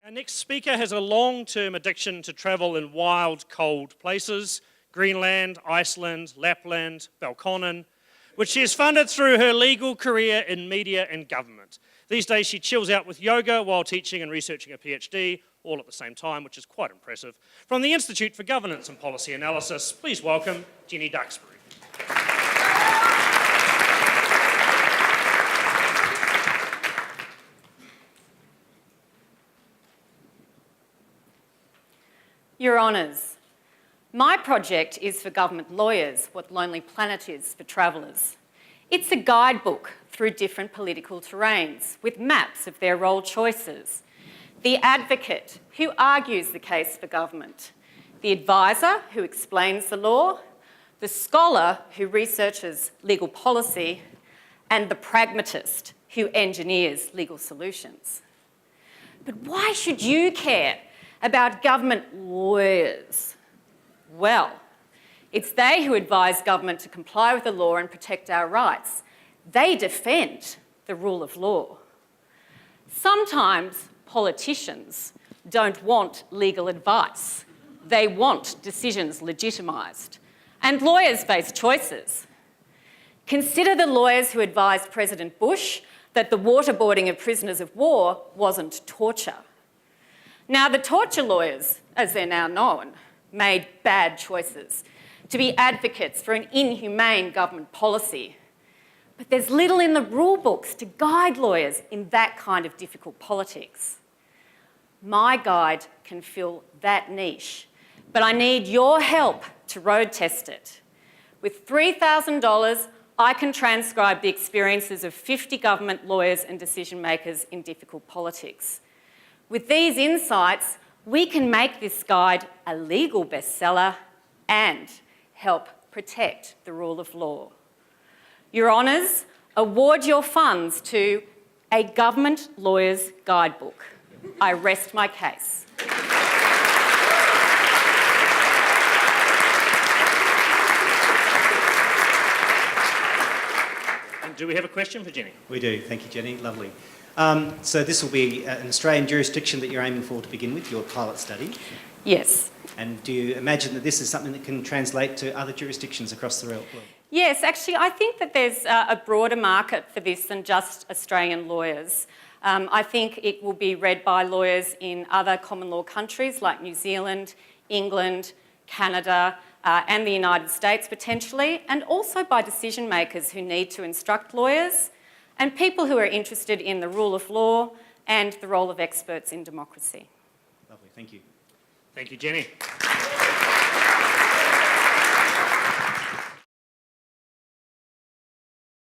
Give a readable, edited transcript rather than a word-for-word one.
Our next speaker has a long-term addiction to travel in wild, cold places, Greenland, Iceland, Lapland, Balconen, which she has funded through her legal career in media and government. These days she chills out with yoga while teaching and researching a PhD, all at the same time, which is quite impressive. From the Institute for Governance and Policy Analysis, please welcome Jenny Duxbury. Your Honours, my project is for government lawyers what Lonely Planet is for travellers. It's a guidebook through different political terrains with maps of their role choices. The advocate who argues the case for government, the advisor who explains the law, the scholar who researches legal policy, and the pragmatist who engineers legal solutions. But why should you care about government lawyers? Well, it's they who advise government to comply with the law and protect our rights. They defend the rule of law. Sometimes politicians don't want legal advice. They want decisions legitimised. And lawyers face choices. Consider the lawyers who advised President Bush that the waterboarding of prisoners of war wasn't torture. Now, the torture lawyers, as they're now known, made bad choices to be advocates for an inhumane government policy. But there's little in the rule books to guide lawyers in that kind of difficult politics. My guide can fill that niche, but I need your help to road test it. With $3,000, I can transcribe the experiences of 50 government lawyers and decision makers in difficult politics. With these insights, we can make this guide a legal bestseller and help protect the rule of law. Your Honours, award your funds to a government lawyer's guidebook. I rest my case. And do we have a question for Jenny? We do. Thank you, Jenny. Lovely. So this will be an Australian jurisdiction that you're aiming for to begin with, your pilot study. Yes. And do you imagine that this is something that can translate to other jurisdictions across the world? Yes, actually, I think that there's a broader market for this than just Australian lawyers. I think it will be read by lawyers in other common law countries like New Zealand, England, Canada, and the United States potentially, and also by decision makers who need to instruct lawyers and people who are interested in the rule of law and the role of experts in democracy. Lovely, thank you. Thank you, Jenny.